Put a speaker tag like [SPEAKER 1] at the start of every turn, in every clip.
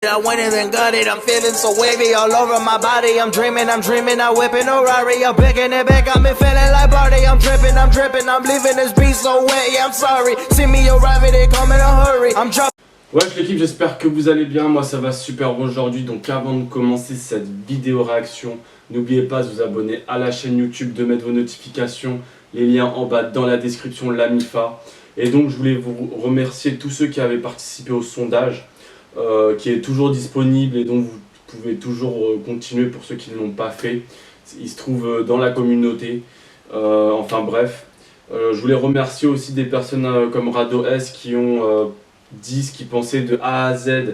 [SPEAKER 1] I went in and got it, I'm feeling so wavy all over my body. I'm dreaming, I whipping a Rari. I'm picking it back, I'm feeling like Barty. I'm dripping, I'm leaving this beat so wet, yeah, I'm sorry. See me arriving, they come in a hurry. I'm dropping.
[SPEAKER 2] Ouais l'équipe, j'espère que vous allez bien, moi ça va super aujourd'hui. Donc avant de commencer cette vidéo réaction, n'oubliez pas de vous abonner à la chaîne YouTube, de mettre vos notifications, les liens en bas dans la description, l'AMIFA. Et donc je voulais vous remercier tous ceux qui avaient participé au sondage, qui est toujours disponible et donc vous pouvez toujours continuer pour ceux qui ne l'ont pas fait. Il se trouve dans la communauté, enfin bref. Je voulais remercier aussi des personnes comme Rado S qui ont dit ce qu'ils pensaient de A à Z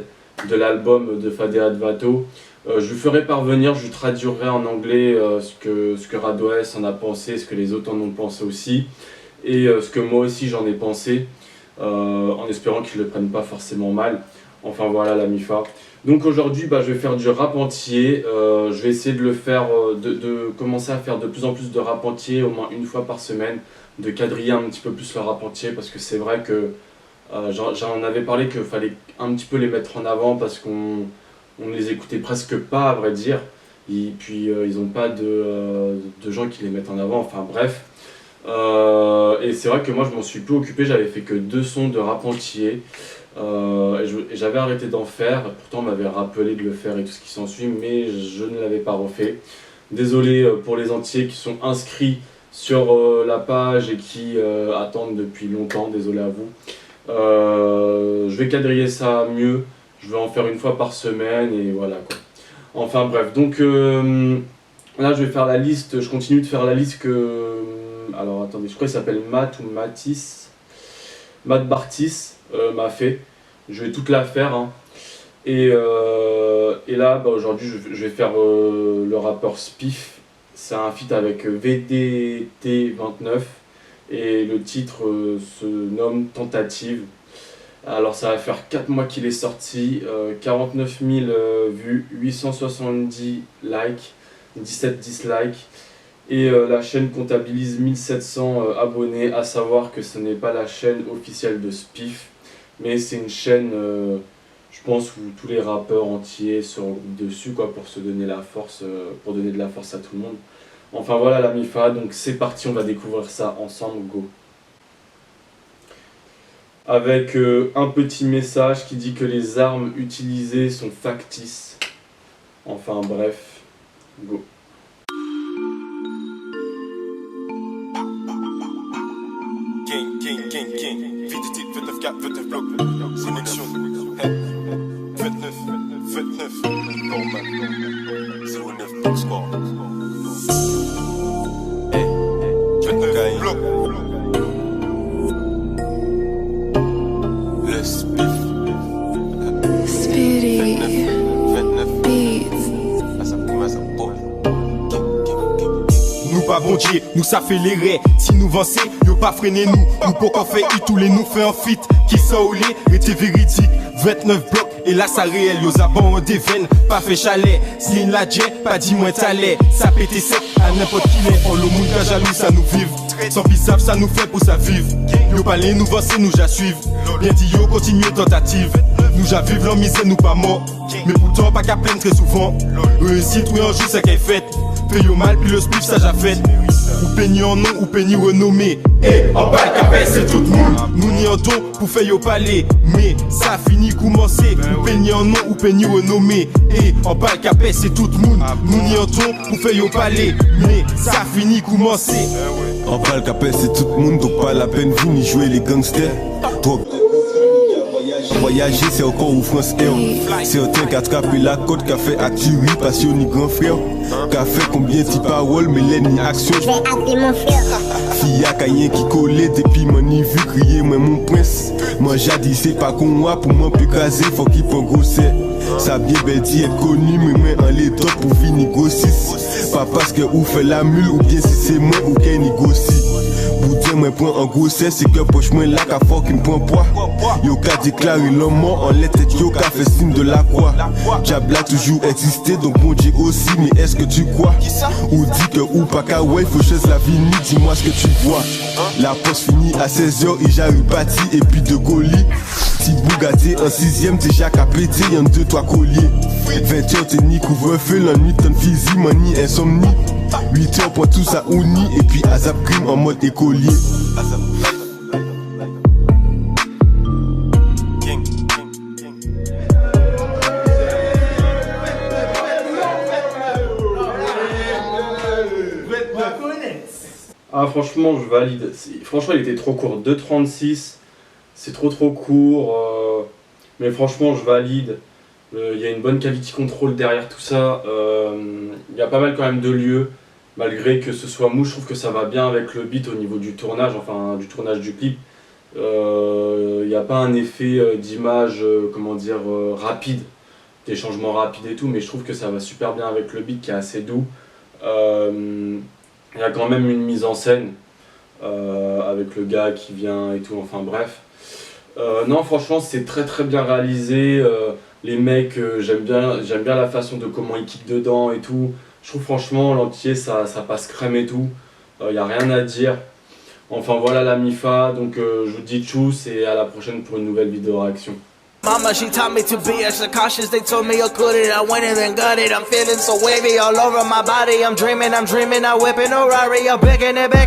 [SPEAKER 2] de l'album de Fade Advato. Je lui ferai parvenir, je lui traduirai en anglais ce que Rado S en a pensé, ce que les autres en ont pensé aussi, et ce que moi aussi j'en ai pensé, en espérant qu'ils ne le prennent pas forcément mal. Enfin voilà la MIFA. Donc aujourd'hui je vais faire du rap entier, je vais essayer de le faire, de commencer à faire de plus en plus de rap entier, au moins une fois par semaine, de quadriller un petit peu plus le rap entier, parce que c'est vrai que j'en avais parlé qu'il fallait un petit peu les mettre en avant parce qu'on ne les écoutait presque pas à vrai dire, et puis ils n'ont pas de gens qui les mettent en avant, enfin bref. Et c'est vrai que moi je m'en suis peu occupé, j'avais fait que 2 sons de rap entier, et j'avais arrêté d'en faire, pourtant on m'avait rappelé de le faire et tout ce qui s'ensuit, mais je ne l'avais pas refait. Désolé pour les entiers qui sont inscrits sur la page et qui attendent depuis longtemps, désolé à vous. Je vais quadriller ça mieux, je vais en faire une fois par semaine et voilà quoi. Enfin bref, donc là je vais faire la liste, je continue de faire la liste que... alors attendez, je crois qu'il s'appelle Matt ou Mathis, Matt Bartis m'a fait. Je vais toute la faire hein. Et là aujourd'hui je vais faire le rappeur Spiff. C'est un feat avec VDT29 et le titre se nomme Tentative. Alors ça va faire 4 mois qu'il est sorti, 49 000 vues, 870 likes, 17 dislikes. Et la chaîne comptabilise 1700 abonnés, à savoir que ce n'est pas la chaîne officielle de Spiff, mais c'est une chaîne, je pense, où tous les rappeurs entiers seront dessus quoi, pour se donner la force, pour donner de la force à tout le monde. Enfin voilà la MIFA, donc c'est parti, on va découvrir ça ensemble, go. Avec un petit message qui dit que les armes utilisées sont factices. Enfin bref, go.
[SPEAKER 3] King, VDT, 29, 4, 29 blocs, connexion, 29, normal, 09, bloc score, 29 blocs, le spiff, 29,
[SPEAKER 4] nous pas bon Dieu, nous ça fait les raies. Si nous vancez, yo pas freiner nous. Nous pour qu'on fait tous les nous fait un fit. Qui saoulé, était véridique. 29 blocs, et là ça réel. Yo zabon des veines, pas fait chalet. Si une la jet, pas dit moins talait. Ça pété sec à n'importe qui l'est. On le monde quand jaloux, ça nous vive. Sans bizarre, ça nous fait pour ça vivre. Yo parler, nous vancez, nous ja suivre. Bien dit yo, continuer tentative. Nous ja vivre l'en misère, nous pas mort. Mais pourtant, pas qu'à plaindre très souvent. Réussite, oui, un jour, c'est qu'elle fait. Fait yo mal, puis le spiff, ça j'a fait. Ou peigni en nom, ou peigni renommé. En bas le capet, c'est tout le monde. Nous n'y en don pour faire yo parler. Mais ça finit commencer. Ou peigni en nom, ou peigni renommé. En bas le capet, c'est tout le monde. Nous n'y en don pour faire yo parler. Mais ça finit commencer.
[SPEAKER 5] En bas le capet, c'est tout le monde. Donc pas la peine venir jouer les gangsters. Voyager c'est encore ou France Air. C'est autant qu'à attraper la côte qu'a fait activer passion ni grand frère. Qu'a fait combien de paroles mais l'aide ni action.
[SPEAKER 6] Je vais appeler mon frère.
[SPEAKER 5] Fille à Cayen qui collait depuis mon vu crier moi mon prince. Moi jadis c'est pas qu'on moi pour moi plus craser faut qu'il prend grossesse. Ça bien belle dit être connu mais moi en l'état pour finir négocier. Pas parce que ou fait la mule ou bien si c'est moi ou qu'elle négocie. Boudin moi prends en grossesse, c'est que poche moi là qu'a fort qui me prend poids. Yo qu'a déclaré l'homme mort en lettre tête, yo qu'a fait signe de la croix. Diable a toujours existé, donc bon Dieu aussi, mais est-ce que tu crois? Ou dis que ou pas qu'à ouais, faut chaise la vie, dis-moi ce que tu vois. La poste finit à 16h et j'arrive bâti et puis de colis. Si Bugatti en 6ème, t'es Jacques à péter, y'en 2-3 colliers. 20h t'es ni couvre-feu, la nuit t'en physique, manie, insomnie. 8h pour tout ça uni et puis Azap Grim en mode écolier.
[SPEAKER 2] Ah franchement je valide, franchement il était trop court, 2,36, c'est trop court, mais franchement je valide, il y a une bonne quality control derrière tout ça, il y a pas mal quand même de lieux, malgré que ce soit mou, je trouve que ça va bien avec le beat au niveau du tournage, enfin du tournage du clip, il n'y a pas un effet d'image, comment dire, rapide, des changements rapides et tout, mais je trouve que ça va super bien avec le beat qui est assez doux. Il y a quand même une mise en scène avec le gars qui vient et tout, enfin bref. Non franchement c'est très bien réalisé, les mecs j'aime bien la façon de comment ils kickent dedans et tout. Je trouve franchement l'entier ça passe crème et tout, y a rien à dire. Enfin voilà la MIFA, donc je vous dis tchuss et à la prochaine pour une nouvelle vidéo réaction.
[SPEAKER 1] Mama, she taught me to be extra cautious. They told me I couldn't. I went in and got it. I'm feeling so wavy all over my body. I'm dreaming, I whipping a Rari. I'm picking it back.